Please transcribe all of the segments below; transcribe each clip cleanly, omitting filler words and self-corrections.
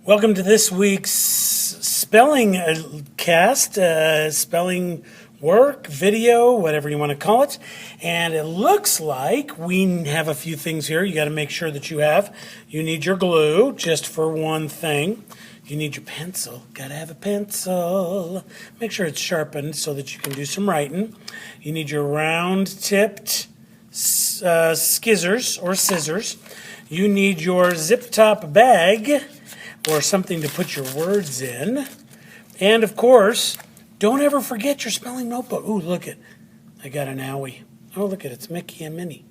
Welcome to this week's spelling cast, spelling work, video, whatever you want to call it. And it looks like we have a few things here you got to make sure that you have. You need your glue, just for one thing. You need your pencil. Got to have a pencil. Make sure it's sharpened so that you can do some writing. You need your round-tipped scissors or scissors. You need your zip-top bag, or something to put your words in. And of course, don't ever forget your spelling notebook. Ooh, look it. I got an owie. Oh, look at it. It's Mickey and Minnie.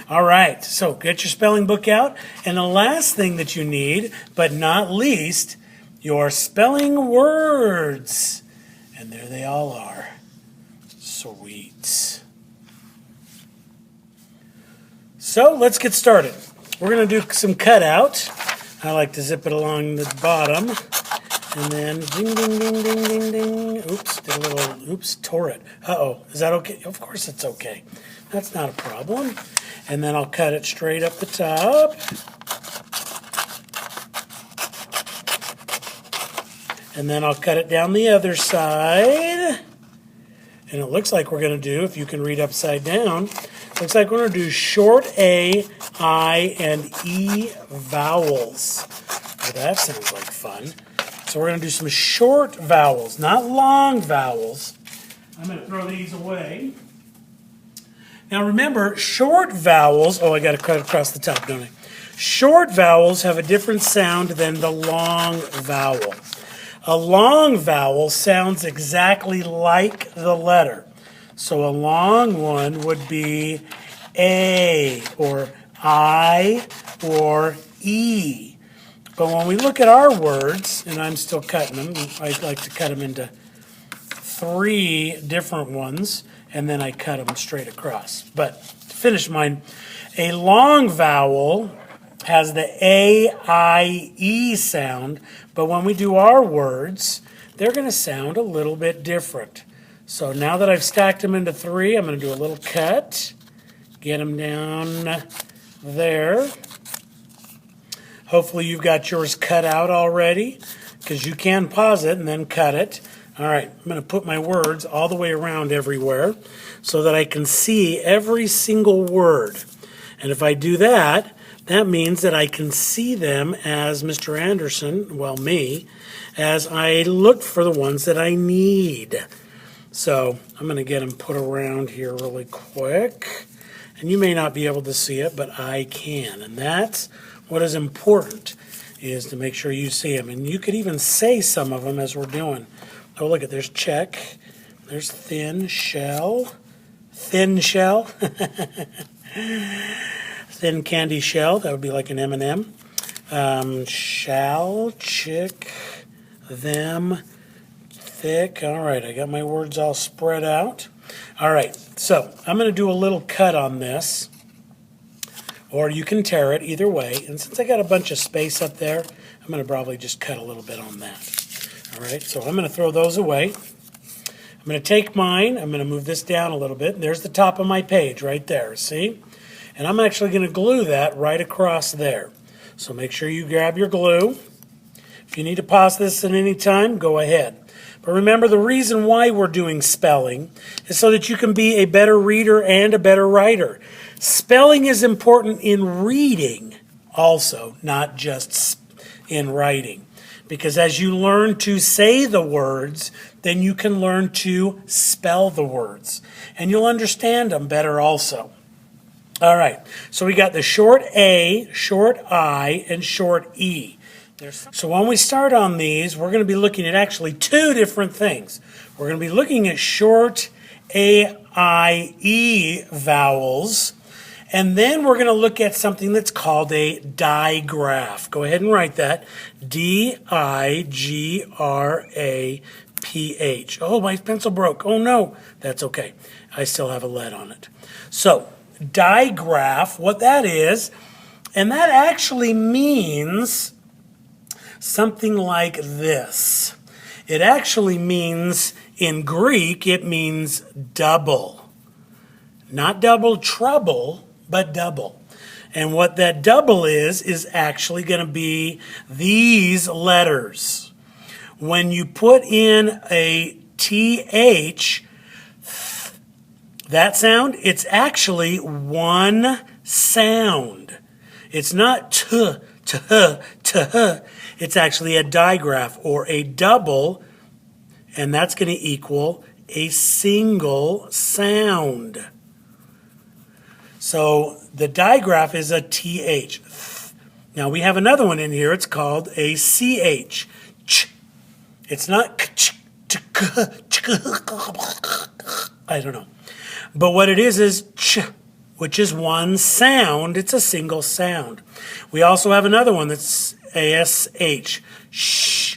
All right, so get your spelling book out. And the last thing that you need, but not least, your spelling words. And there they all are. Sweet. So let's get started. We're going to do some cutout. I like to zip it along the bottom, and then ding, ding, ding, ding, ding, ding. Oops, did a little, oops, tore it. Uh-oh, is that okay? Of course it's okay. That's not a problem. And then I'll cut it straight up the top. And then I'll cut it down the other side. And it looks like we're going to do, if you can read upside down, looks like we're going to do short A, I, and E vowels. Well, that sounds like fun. So we're going to do some short vowels, not long vowels. I'm going to throw these away. Now remember, short vowels, oh, I got to cut across the top, don't I? Short vowels have a different sound than the long vowel. A long vowel sounds exactly like the letter. So a long one would be A, or I, or E. But when we look at our words, and I'm still cutting them, I like to cut them into 3 different ones, and then I cut them straight across. But to finish mine, a long vowel has the A, I, E sound, but when we do our words, they're going to sound a little bit different. So now that I've stacked them into 3, I'm going to do a little cut, get them down there. Hopefully you've got yours cut out already, because you can pause it and then cut it. All right, I'm going to put my words all the way around everywhere so that I can see every single word. And if I do that, that means that I can see them as Mr. Anderson, well, me, as I look for the ones that I need. So I'm going to get them put around here really quick. And you may not be able to see it, but I can. And that's what is important, is to make sure you see them. And you could even say some of them as we're doing. Oh, look at, there's check. There's thin shell. Thin shell. Thin candy shell. That would be like an M&M. Shall, chick, them, thick. All right, I got my words all spread out. All right, so I'm going to do a little cut on this, or you can tear it either way. And since I got a bunch of space up there, I'm going to probably just cut a little bit on that. All right, so I'm going to throw those away. I'm going to take mine. I'm going to move this down a little bit. There's the top of my page right there, see? And I'm actually going to glue that right across there. So make sure you grab your glue. If you need to pause this at any time, go ahead. But remember, the reason why we're doing spelling is so that you can be a better reader and a better writer. Spelling is important in reading also, not just in writing. Because as you learn to say the words, then you can learn to spell the words. And you'll understand them better also. All right, so we got the short A, short I, and short E. So when we start on these, we're going to be looking at actually 2 different things. We're going to be looking at short A, I, E vowels, and then we're going to look at something that's called a digraph. Go ahead and write that. D-I-G-R-A-P-H. Oh, my pencil broke. Oh, no. That's okay. I still have a lead on it. So, digraph, what that is, and that actually means something like this. It actually means, in Greek, it means double. Not double trouble, but double. And what that double is actually going to be these letters. When you put in a TH, that sound, it's actually one sound. It's not t, it's actually a digraph or a double, and that's going to equal a single sound. So the digraph is a TH. Now we have another one in here. It's called a CH. Ch. It's not ch, ch, ch, I don't know. But what it is ch, which is one sound. It's a single sound. We also have another one that's ASH. Shh.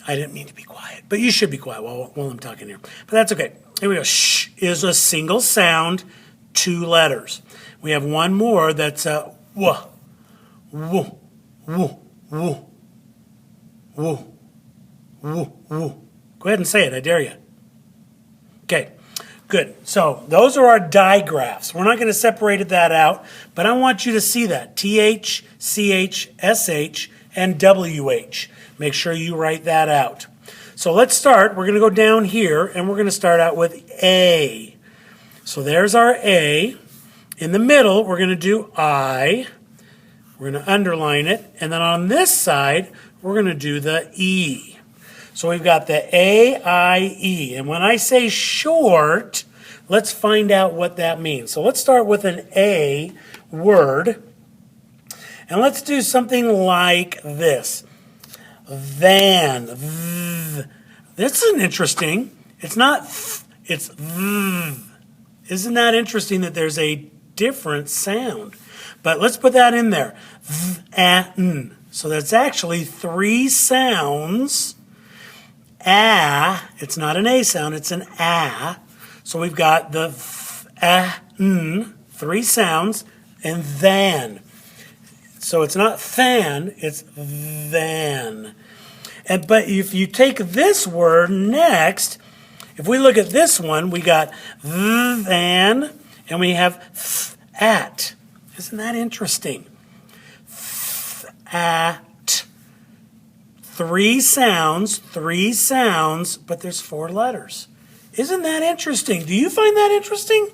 I didn't mean to be quiet, but you should be quiet while I'm talking here. But that's okay. Here we go. Shh is a single sound, 2 letters. We have one more that's a w, w, w, w, w, w, w. Go ahead and say it. I dare you. Okay. Good. So those are our digraphs. We're not going to separate that out, but I want you to see that. TH, CH, SH, and WH. Make sure you write that out. So let's start. We're going to go down here, and we're going to start out with A. So there's our A. In the middle, we're going to do I. We're going to underline it. And then on this side, we're going to do the E. So we've got the A, I, E. And when I say short, let's find out what that means. So let's start with an A word. And let's do something like this. Than. This is interesting. It's not th, it's th. Isn't that interesting that there's a different sound? But let's put that in there. Th, a, n. So that's actually 3 sounds. It's not an A sound, it's an A. So we've got the n, 3 sounds, and than. So it's not than, it's than. But if you take this word next, if we look at this one, we got than, and we have at. Isn't that interesting? At. 3 sounds, but there's 4 letters. Isn't that interesting? Do you find that interesting?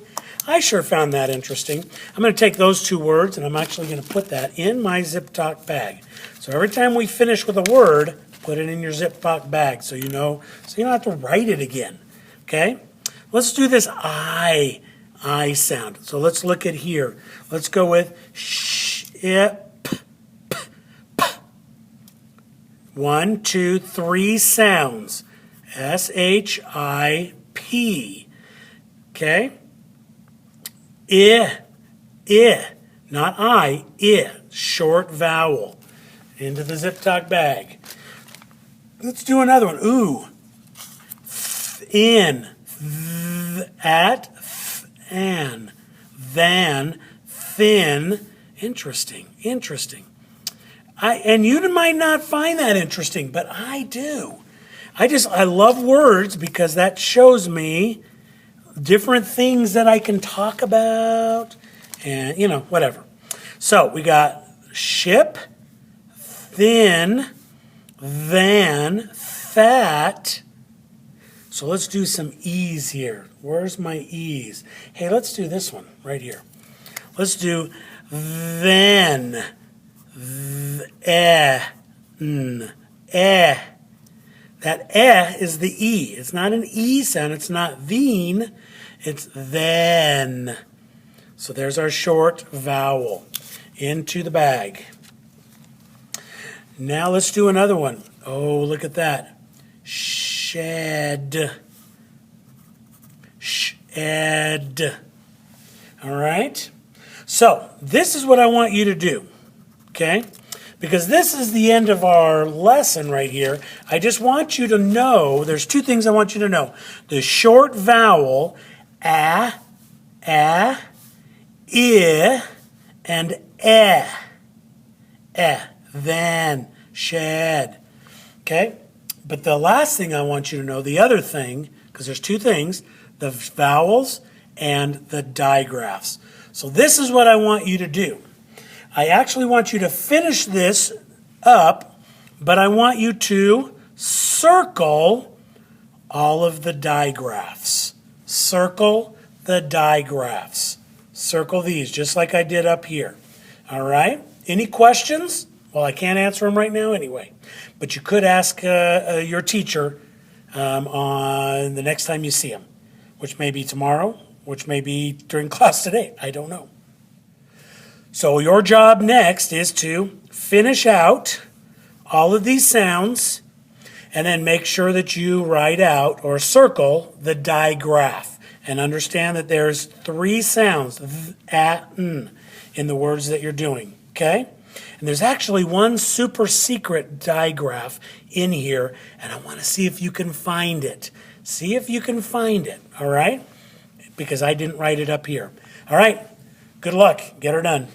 I sure found that interesting. I'm going to take those 2 words, and I'm actually going to put that in my Zip-Talk bag. So every time we finish with a word, put it in your Zip-Talk bag so you know, so you don't have to write it again. Okay? Let's do this I sound. So let's look at here. Let's go with sh, I, 1, 2, 3 sounds. S-H-I-P. Okay? I. Not I. Short vowel. Into the Zip-Talk bag. Let's do another one. Ooh. In. At. An. Than. Thin. Interesting. And you might not find that interesting, but I do. I love words because that shows me different things that I can talk about and, whatever. So we got ship, thin, than, fat. So let's do some E's here. Where's my E's? Hey, let's do this one right here. Let's do then. That is the E. It's not an E sound. It's not theen. It's then. So there's our short vowel into the bag. Now let's do another one. Oh, look at that. Shed. All right. So this is what I want you to do. Okay? Because this is the end of our lesson right here. I just want you to know, there's 2 things I want you to know. The short vowel, I, and then, shed. Okay? But the last thing I want you to know, the other thing, because there's 2 things, the vowels and the digraphs. So this is what I want you to do. I actually want you to finish this up, but I want you to circle all of the digraphs. Circle the digraphs. Circle these, just like I did up here. All right? Any questions? Well, I can't answer them right now anyway. But you could ask your teacher on the next time you see him, which may be tomorrow, which may be during class today. I don't know. So your job next is to finish out all of these sounds and then make sure that you write out or circle the digraph. And understand that there's 3 sounds, th, n, in the words that you're doing, okay? And there's actually one super secret digraph in here, and I want to see if you can find it. See if you can find it, all right? Because I didn't write it up here. All right, good luck. Get her done.